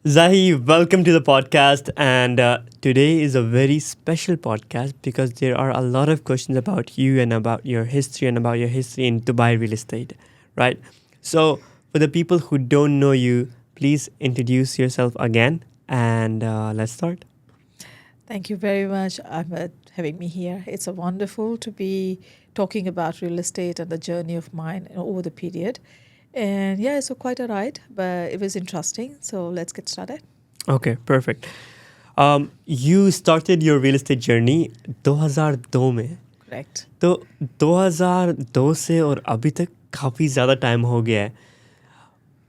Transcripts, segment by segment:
Zahi, welcome to the podcast. And today is a very special podcast because there are a lot of questions about you and about your history in Dubai real estate, right? So, for the people who don't know you, please introduce yourself again and let's start. Thank you very much, Ahmad, having me here. It's a wonderful to be talking about real estate and the journey of mine over the period. And yeah, it's quite a ride, but it was interesting. So let's get started. Okay, perfect. You started your real estate journey 2002 में. Correct. तो 2002 से और अभी तक काफ़ी ज़्यादा time हो गया है.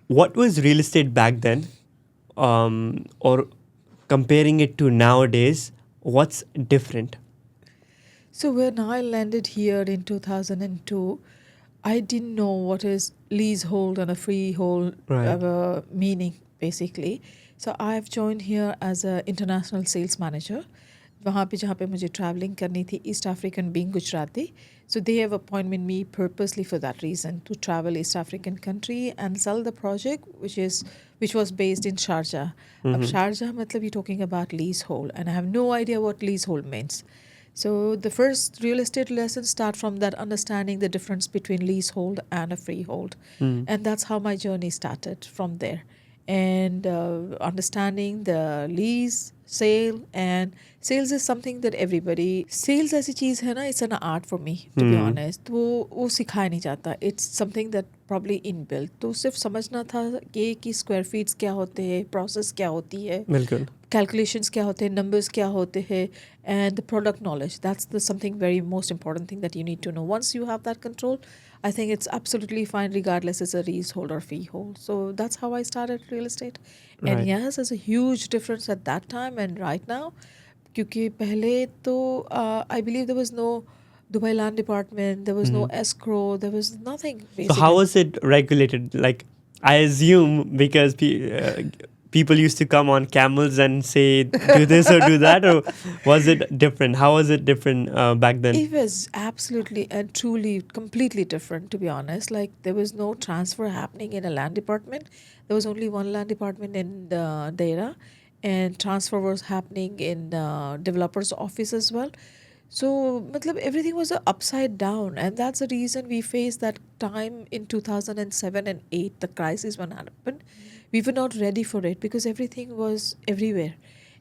What was real estate back then? Or comparing it to nowadays, what's different? So when I landed here in 2002, I didn't know what is leasehold and a freehold Right. meaning, basically. So I've joined here as an international sales manager. वहाँ पे जहाँ पे मुझे traveling करनी थी, East African being Gujarati. So they have appointed me purposely for that reason, to travel East African country and sell the project, which was based in Sharjah. अब Sharjah मतलब you're talking about leasehold, and I have no idea what leasehold means. So the first real estate lessons start from that understanding the difference between leasehold and a freehold. And that's how my journey started from there. And understanding the lease, sale, and sales is something that everybody, sales ऐसी चीज़ है ना, it's an art for me, to be honest. वो सिखाया नहीं जाता. It's something that probably inbuilt. तो सिर्फ समझना था कि square feet क्या होते हैं, process क्या होती है, बिल्कुल. calculations क्या होते हैं, numbers क्या होते हैं, and the product knowledge. That's the something very most important thing that you need to know. Once you have that control, I think it's absolutely fine regardless it's a leasehold or freehold. So that's how I started real estate. And Right. yes, there's a huge difference at that time and right now. क्योंकि पहले तो I believe there was no Dubai Land Department, there was no escrow, there was nothing So how basically. was it regulated? Like, I assume because people used to come on camels and say do this or do that, or was it different? How was it different back then? It was absolutely and truly completely different, to be honest. Like, there was no transfer happening in a land department. There was only one land department in the Deira, and transfer was happening in the developer's office as well. So, matlab, everything was upside down, and that's the reason we faced that time in 2007 and 8, the crisis when happened. We were not ready for it because everything was everywhere.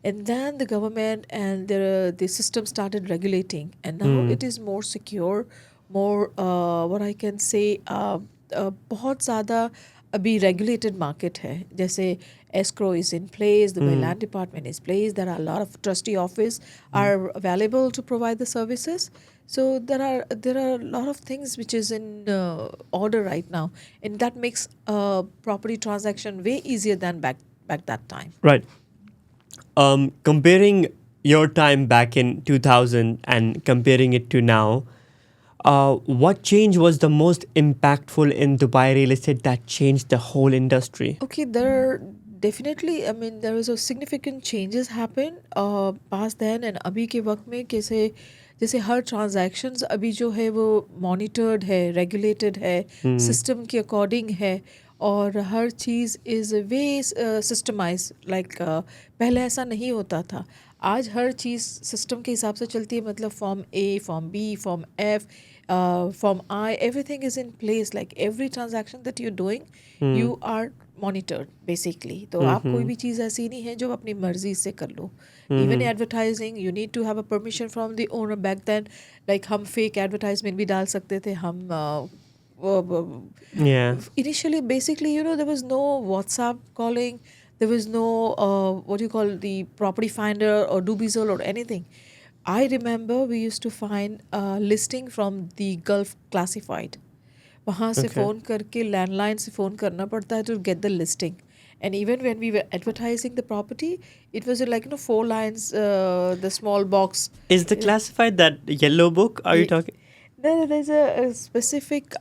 And then the government and the system started regulating, and now it is more secure, more what I can say, बहुत ज़्यादा अभी regulated market है. जैसे escrow is in place, the land department is placed, there are a lot of trustee office are available to provide the services. So there are a lot of things which is in order right now, and that makes property transaction way easier than back that time. Right. Comparing your time back in 2000 and comparing it to now, what change was the most impactful in Dubai real estate that changed the whole industry? Okay, there definitely, I mean, there was a significant changes happen past then and अभी के वक्त में कैसे जैसे हर transactions अभी जो है वो monitored है, regulated है, system के according है, और हर चीज़ is way systemized. Like पहले ऐसा नहीं होता था. आज हर चीज़ सिस्टम के हिसाब से चलती है. मतलब form A, form B, form F, form I, everything is in place. Like every transaction that you doing, you are monitored basically. तो आप कोई भी चीज़ ऐसी नहीं है जो अपनी मर्जी से कर लो. Even advertising, you need to have a permission from the owner. Back then like हम फेक एडवर्टाइजमेंट भी डाल सकते थे. हम Yeah. initially, basically, there was no WhatsApp calling, there was no what do you call the property finder or Dubizzle or anything. I remember we used to find a listing from the Gulf Classified. वहाँ से Okay. Phone करके landline से phone करना पड़ता है to get the listing. And even when we were advertising the property, it was like 4 lines, the small box. Is the classified that yellow book? Are you Ye- talking? There's a specific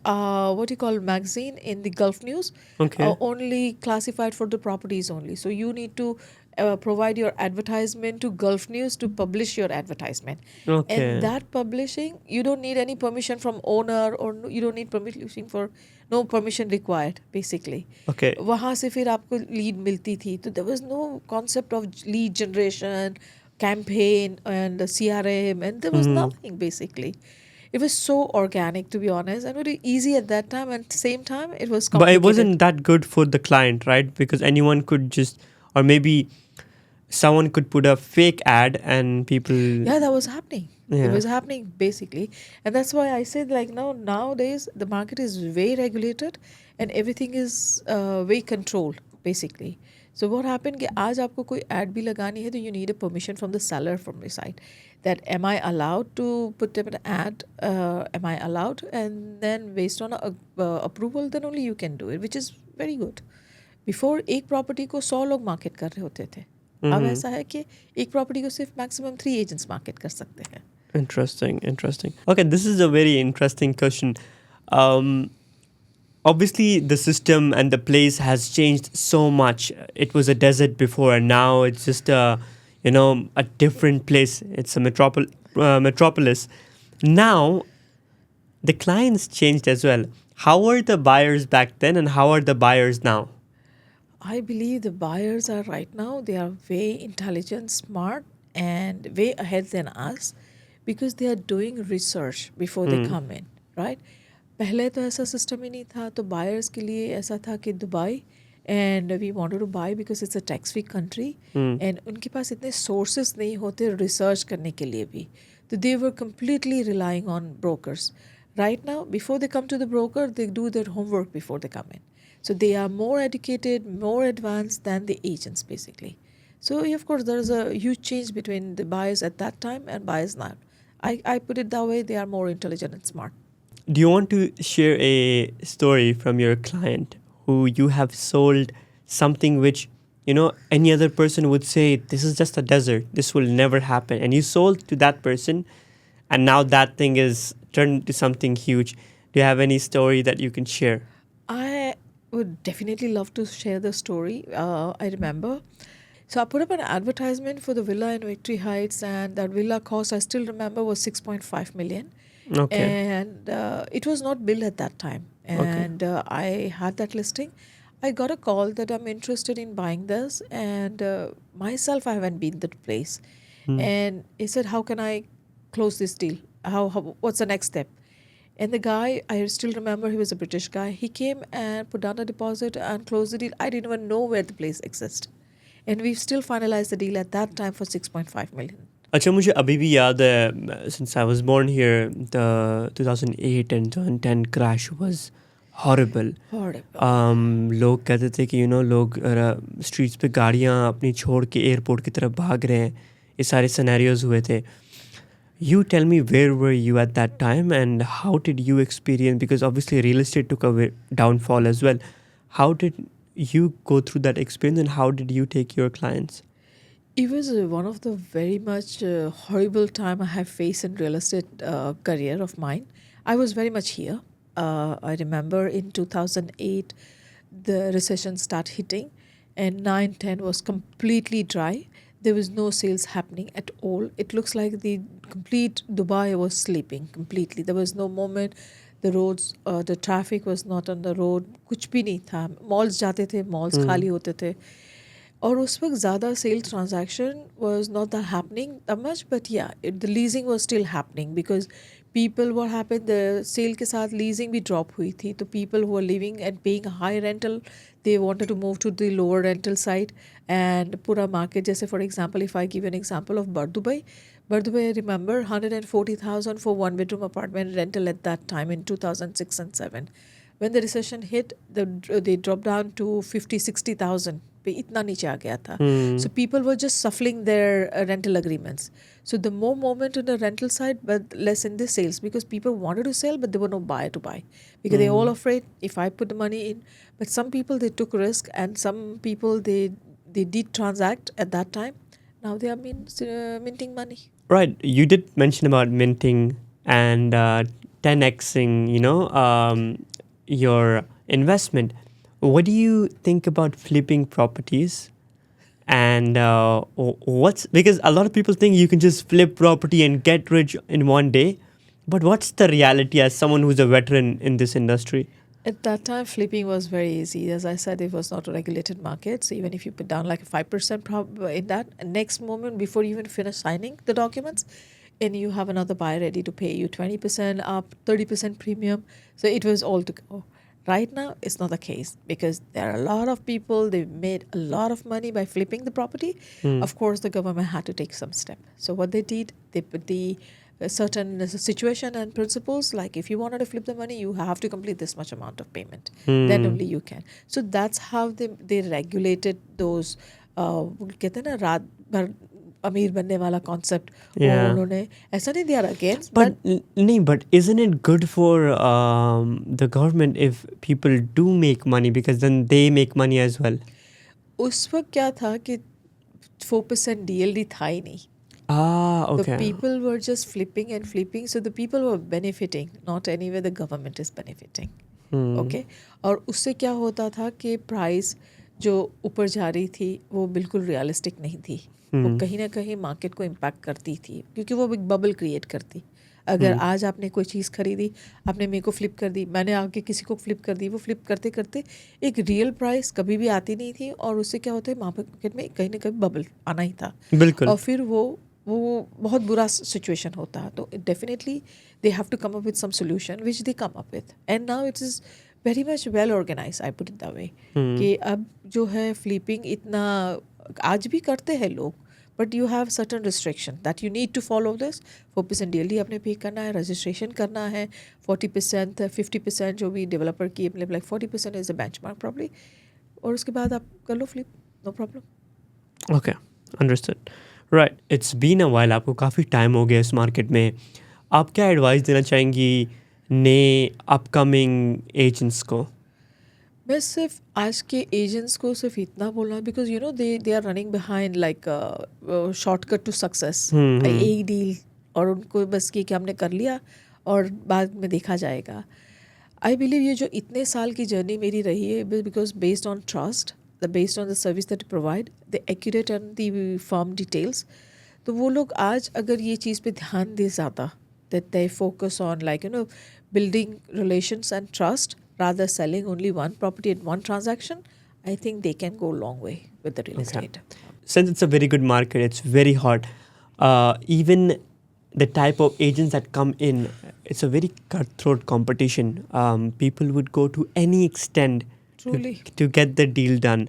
what you call magazine in the Gulf News, Okay. only classified for the properties only. So you need to provide your advertisement to Gulf News to publish your advertisement. And Okay. that publishing, you don't need any permission from owner, or you don't need permission for, no permission required basically. Okay. वहाँ से फिर आपको lead मिलती थी, तो there was no concept of lead generation, campaign and CRM, and there was Hmm. nothing basically. It was so organic, to be honest, and very easy at that time, and at the same time it was But it complicated. wasn't that good for the client, right? Because anyone could just, or maybe someone could put a fake ad and people. Yeah, that was happening. It Yeah. was happening basically, and that's why I said, like, now nowadays the market is very regulated and everything is very controlled basically. So what happened कि आज आपको कोई ad भी लगानी है तो you need a permission from the seller from the site, that am I allowed to put an ad, am I allowed, and then based on approval then only you can do it, which is very good. Before एक property को 100 लोग market कर रहे होते थे, अब Mm-hmm. ऐसा है कि एक प्रॉपर्टी को सिर्फ मैक्सिमम 3 एजेंट्स मार्केट कर सकते हैं. Interesting. Interesting. Okay, this is a very interesting question. Um, Obviously, the system and the place has changed so much. It was a desert before, and now it's just a different place. It's a metropolis. Now, the clients changed as well. How are the buyers back then, and how are the buyers now? I believe the buyers are right now, they are way intelligent, smart, and way ahead than us, because they are doing research before they Hmm. come in, right? पहले तो ऐसा system ही नहीं था, तो buyers के लिए ऐसा था कि Dubai, and we wanted to buy because it's a tax free country, Hmm. And उनके पास इतने सोर्सेज नहीं होते रिसर्च करने के लिए भी, तो they were completely relying on brokers. Right now, before they come to the broker, they do their homework before they come in. So they are more educated, more advanced than the agents, basically. So yeah, of course, there's a huge change between the buyers at that time and buyers now. I put it that way, they are more intelligent and smart. Do you want to share a story from your client who you have sold something which, any other person would say, this is just a desert, this will never happen, and you sold to that person, and now that thing is turned into something huge? Do you have any story that you can share? I would definitely love to share the story. I remember. So I put up an advertisement for the villa in Victory Heights, and that villa cost, I still remember, was 6.5 million. Okay. And it was not built at that time. Okay. And I had that listing. I got a call that I'm interested in buying this, and myself, I haven't been to the place. Hmm. And he said, "How can I close this deal? What's the next step?" And the guy, I still remember, he was a British guy. He came and put down a deposit and closed the deal. I didn't even know where the place exists. And we've still finalized the deal at that time for 6.5 million. अच्छा, मुझे अभी भी याद है, since I was born here, the 2008 and 2010 crash was horrible. Horrible. लोग कहते थे कि लोग स्ट्रीट्स पे गाड़ियाँ अपनी छोड़ के एयरपोर्ट की तरफ भाग रहे हैं. ये सारे सिनेरियोज हुए थे. You tell me, where were you at that time, and how did you experience, because obviously real estate took a downfall as well. How did you go through that experience, and how did you take your clients? It was one of the very much horrible time I have faced in real estate career of mine. I was very much here. I remember in 2008, the recession started hitting, and 9-10 was completely dry. There was no sales happening at all. It looks like the complete Dubai was sleeping completely. There was no movement. The roads, the traffic was not on the road. कुछ भी नहीं था. Malls जाते थे, malls खाली होते थे. और उस वक्त ज़्यादा sale transaction was not that happening that much, but yeah the leasing was still happening because people what happened, the sale के साथ लीजिंग भी ड्रॉप हुई थी, तो people who are living and paying high rental, they wanted to move to the lower rental side. And pura market, जैसे for example, if I give an example of Bardubai, I remember 140,000 for one bedroom apartment rental at that time in 2006 and 7. When the recession hit, they dropped down to 50-60,000. पे इतना नीचे आ गया था. So people were just shuffling their rental agreements. So the more movement in the rental side, but less in the sales, because people wanted to sell, but there were no buyer to buy, because they're all afraid, if I put the money in. But some people, they took risk, and some people, they did transact at that time. Now they are minting money. Right. You did mention about minting and 10xing, your investment. What do you think about flipping properties And what's because a lot of people think you can just flip property and get rich in one day, but what's the reality as someone who's a veteran in this industry? At that time, flipping was very easy. As I said, it was not a regulated market. So even if you put down like a 5% in that, next moment before you even finish signing the documents, and you have another buyer ready to pay you 20% up, 30% premium. So it was all to go. Right now, it's not the case because there are a lot of people, they've made a lot of money by flipping the property. Hmm. Of course, the government had to take some step. So what they did, they put the certain situation and principles like if you wanted to flip the money, you have to complete this much amount of payment. Then Hmm. only you can. So that's how they regulated those कहते हैं ना रात भर अमीर बनने वाला concept वो Yeah. उन्होंने ऐसा नहीं दिया against But but but isn't it good for the government if people do make money because then they make money as well? उस वक्त क्या था कि 4% DLD था ही नहीं. Ah, The okay. people were just flipping and flipping, so the people were benefiting, not anyway the government is benefiting. Hmm. Okay और उससे क्या होता था कि प्राइस जो ऊपर जा रही थी वो बिल्कुल रियलिस्टिक नहीं थी. वो कहीं ना कहीं मार्केट को इम्पैक्ट करती थी क्योंकि वो एक बबल क्रिएट करती. अगर आज आपने कोई चीज़ खरीदी, आपने मेरे को फ्लिप कर दी, मैंने आगे किसी को फ्लिप कर दी, वो फ्लिप करते करते एक रियल प्राइस कभी भी आती नहीं थी और उससे क्या होता है मार्केट में कहीं ना कहीं बबल आना ही था. बिल्कुल. और फिर वो बहुत बुरा सिचुएशन होता है. तो definitely they have to come up with some solution which they come up with and now it is very much well organize. I put it that way कि अब जो है फ्लिपिंग इतना आज भी करते हैं लोग but you have certain restriction that you need to follow this. 4% DLD आपने पे करना है, रजिस्ट्रेशन करना है, 40% 50% जो भी डेवलपर की मतलब like 40% is a benchmark probably और उसके बाद आप कर लो flip, no problem. Okay, understood. Right. It's been a while. आपको काफ़ी टाइम हो गया इस मार्केट में. आप क्या एडवाइस देना चाहेंगी नए अपकमिंग एजेंट्स को? मैं सिर्फ आज के एजेंट्स को सिर्फ इतना बोलना because you know they are running behind like shortcut to success. एक डील और उनको बस कि हमने कर लिया और बाद में देखा जाएगा. आई बिलीव ये जो इतने साल की जर्नी मेरी रही है because based on trust, based on the service that provide, the accurate and the firm details. तो वो लोग आज अगर ये चीज़ पे ध्यान दे ज़्यादा that they focus on like you know building relations and trust rather selling only one property at one transaction, I think they can go a long way with the real estate. Since it's a very good market, it's very hot. Even the type of agents that come in, it's a very cutthroat competition. People would go to any extent Truly. to get the deal done,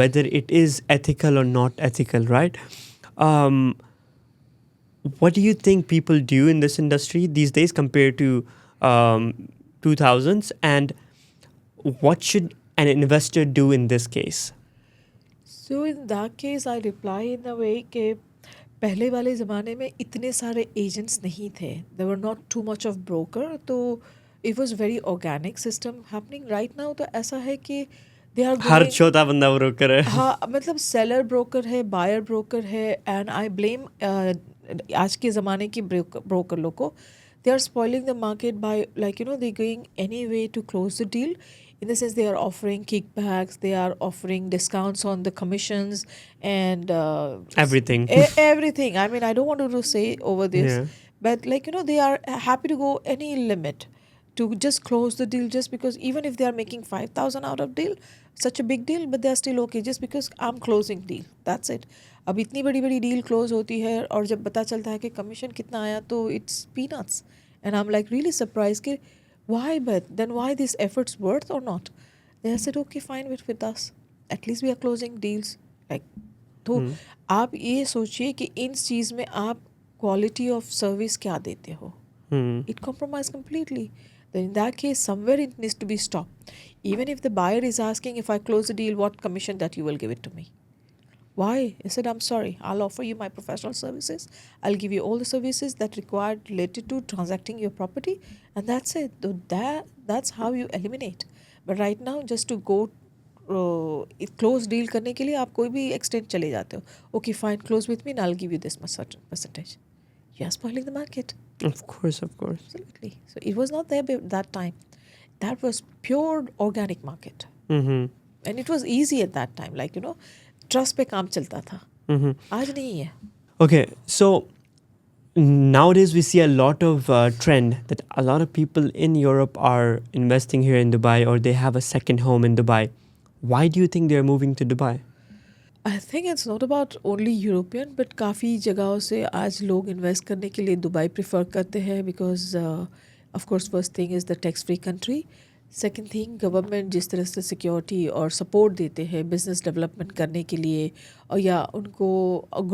whether it is ethical or not ethical, right? What do you think people do in this industry these days compared to 2000s, and what should an investor do in this case? So in that case I reply in a way कि पहले वाले ज़माने में इतने सारे agents नहीं थे. There were not too much of broker. तो it was very organic system happening. Right now तो ऐसा है कि they are हर going छोटा बंदा ब्रोकर है. हाँ मतलब सेलर ब्रोकर है, बायर ब्रोकर है एंड आई ब्लेम आज के ज़माने की ब्रोकर लोग को. They are spoiling the market by like you know they going any way to close the deal. In the sense they are offering kickbacks, they are offering discounts on the commissions and Everything. everything. I mean, I don't want to say over this, Yeah. but like you know, they are happy to go any limit to just close the deal just because even if they are making 5,000 out of deal, such a big deal, but they are still okay just because I'm closing deal. That's it. अब इतनी बड़ी बड़ी deal close होती है और जब पता चलता है कि कमीशन कितना आया तो it's peanuts and I am like really surprise कि why but then why these efforts worth or not. They said okay fine with us, at least we are closing deals like. तो आप ये सोचिए कि इन चीज़ में आप क्वालिटी ऑफ सर्विस क्या देते हो. It compromised completely. Then in that case somewhere it needs to be stopped. Even if the buyer is asking if I close the deal what commission that you will give it to me. Why? I said, I'm sorry. I'll offer you my professional services. I'll give you all the services that required related to transacting your property. And that's it. That's how you eliminate. But right now, just to go close deal करने के लिए आप कोई भी extent चले जाते हो. Okay, fine, close with me and I'll give you this much certain percentage. You are spoiling the market. Of course. Absolutely. So it was not there that time. That was pure organic market. Mm-hmm. And it was easy at that time. Like, you know, trust पे काम चलता था, Mm-hmm. आज नहीं है. Okay, so nowadays we see a lot of trend that a lot of people in Europe are investing here in Dubai, or they have a second home in Dubai. Why do you think they're moving to Dubai? I think it's not about only European, but काफ़ी जगहों से आज लोग invest करने के लिए Dubai prefer करते हैं, because of course first thing is the tax free country. Second thing, government जिस तरह से सिक्योरिटी और सपोर्ट देते हैं बिजनेस डेवलपमेंट करने के लिए, और या उनको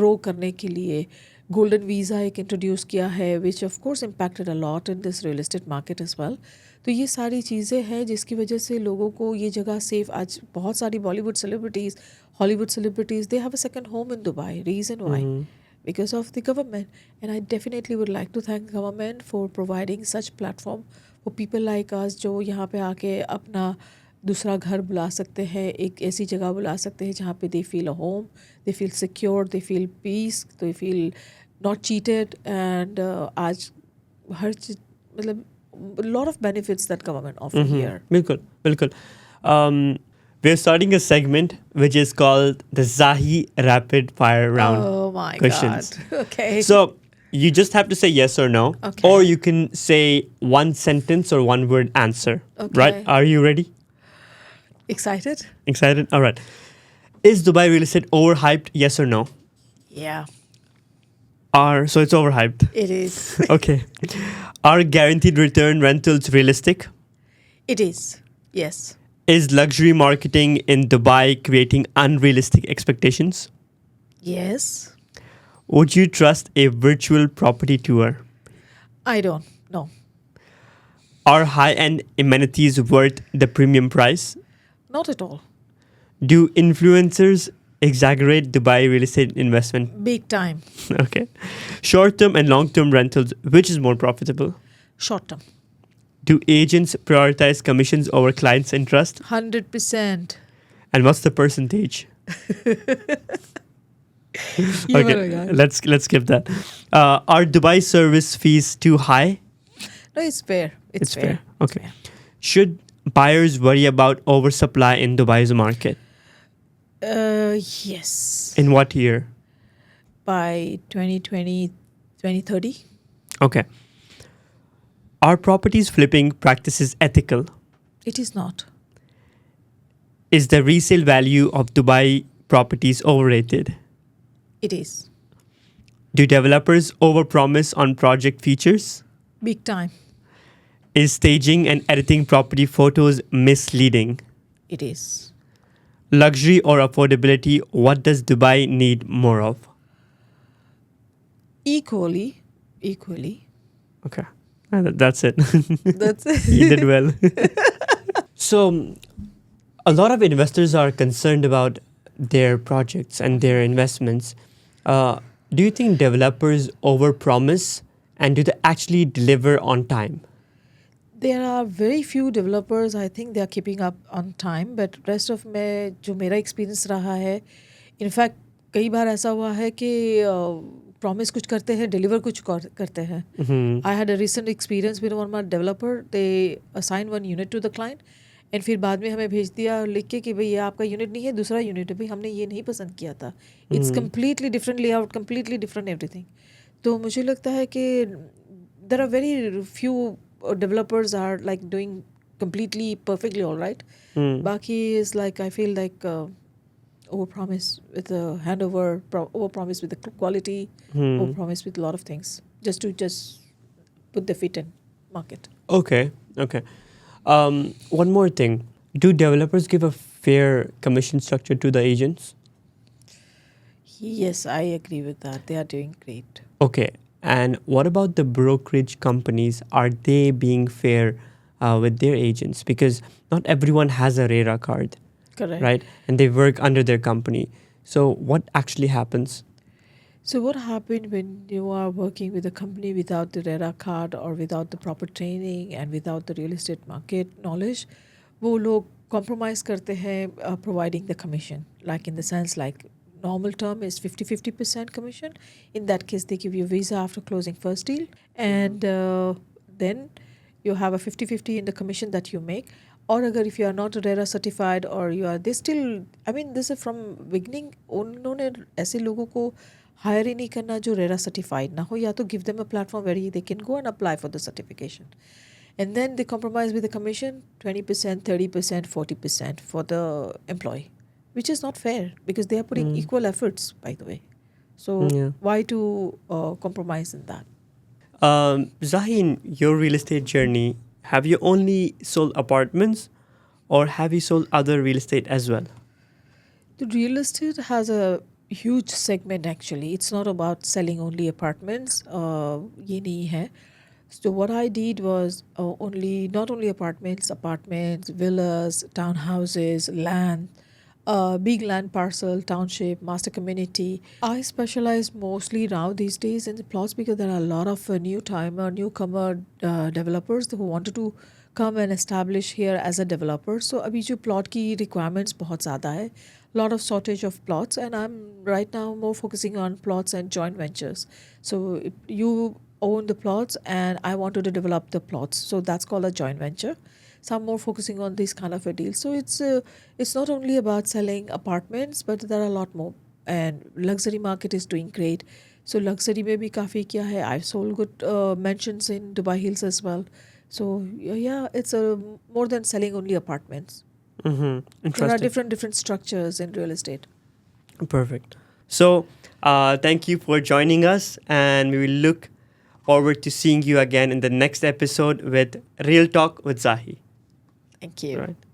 ग्रो करने के लिए गोल्डन वीज़ा एक इंट्रोड्यूस किया है, which of course impacted a lot in this real estate market as well. तो ये सारी चीज़ें हैं जिसकी वजह से लोगों को ये जगह सेफ. आज बहुत सारी Bollywood celebrities, Hollywood celebrities, they have a second home in Dubai. Reason why? Because of the government. And I definitely would like to thank government for providing such platform for people like us, जो यहाँ पे आके अपना दूसरा घर बुला सकते हैं, एक ऐसी जगह बुला सकते हैं जहाँ पे they feel a home, they feel secure, they feel peace, they feel not cheated, and आज हर चीज मतलब lot of benefits that government offer here. बिल्कुल बिल्कुल. We're starting a segment which is called the Zahi Rapid Fire Round Oh my questions. God. Okay. So you just have to say yes or no, Okay. or you can say one sentence or one word answer. Okay. Right? Are you ready? Excited? Excited? All right. Is Dubai real estate overhyped? Yes or no? Yeah, So it's overhyped. it is. Okay. Are guaranteed return rentals realistic? It is. Yes. Is luxury marketing in Dubai creating unrealistic expectations? Yes. Would you trust a virtual property tour? I don't. No. Are high-end amenities worth the premium price? Not at all. Do influencers exaggerate Dubai real estate investment? Big time. Okay. Short-term and long-term rentals, which is more profitable? Short term. Do agents prioritize commissions over clients' interest? 100%. And what's the percentage? Okay, let's skip that. Are Dubai service fees too high? No, it's fair. It's fair. Okay. Should buyers worry about oversupply in Dubai's market? Yes. In what year? By 2020, 2030. Okay. Are properties flipping practices ethical? It is not. Is the resale value of Dubai properties overrated? It is. Do developers overpromise on project features? Big time. Is staging and editing property photos misleading? It is. Luxury or affordability, what does Dubai need more of? Equally. Okay. That's it. That's it. You did well. So, a lot of investors are concerned about their projects and their investments. Do you think developers overpromise, and do they actually deliver on time? There are very few developers, I think they are keeping up on time, but rest of में जो मेरा experience रहा है, in fact कई बार ऐसा हुआ है कि promise कुछ करते हैं, deliver कुछ करते हैं. I had a recent experience with one of my developer. They assigned one unit to the client, and फिर बाद में हमें भेज दिया लिख के कि भाई ये आपका यूनिट नहीं है, दूसरा यूनिट है. भाई हमने ये नहीं पसंद किया था. It's completely different layout, completely different everything. तो मुझे लगता है कि there are very few developers are like doing completely perfectly all right. Baki is like, I feel like overpromise with the handover, overpromise with the quality, overpromise with a lot of things, just to put the feet in market. Okay. One more thing. Do developers give a fair commission structure to the agents? Yes, I agree with that. They are doing great. Okay. And what about the brokerage companies? Are they being fair with their agents? Because not everyone has a RERA card. Correct. Right? And they work under their company. So what actually happens? So what happened when you are working with a company without the RERA card or without the proper training and without the real estate market knowledge? वो लोग compromise करते हैं providing the commission. Like in the sense like normal term is 50% commission. In that case, they give you visa after closing first deal. And then you have a 50-50 in the commission that you make. or agar if you are not RERA certified or you are they still, I mean this is from beginning उन्होंने ऐसे लोगों को hire ही नहीं करना जो RERA certified ना हो, या तो give them a platform where they can go and apply for the certification, and then they compromise with the commission 20%, 30%, 40% for the employee, which is not fair because they are putting Mm. equal efforts, by the way. So Yeah. why to compromise in that? Zahi, in your real estate journey, have you only sold apartments or have you sold other real estate as well? The real estate has a huge segment actually. It's not about selling only apartments. ये नहीं है. So what I did was only not only apartments, villas, townhouses, land, big land parcel, township, master community. I specialize mostly now these days in the plots because there are a lot of newcomer developers who wanted to come and establish here as a developer. So अभी जो plot की requirements बहुत ज़्यादा है, lot of shortage of plots, and I'm right now more focusing on plots and joint ventures. So if you own the plots and I wanted to develop the plots, so that's called a joint venture. So I'm more focusing on this kind of a deal. So it's not only about selling apartments, but there are a lot more. And luxury market is doing great. So luxury में भी काफ़ी क्या है. I've sold good mansions in Dubai Hills as well. So yeah, it's more than selling only apartments. Mm-hmm. There are Interesting. different structures in real estate. Perfect. So, thank you for joining us, and we will look forward to seeing you again in the next episode with Real Talk with Zahi. Thank you. Right.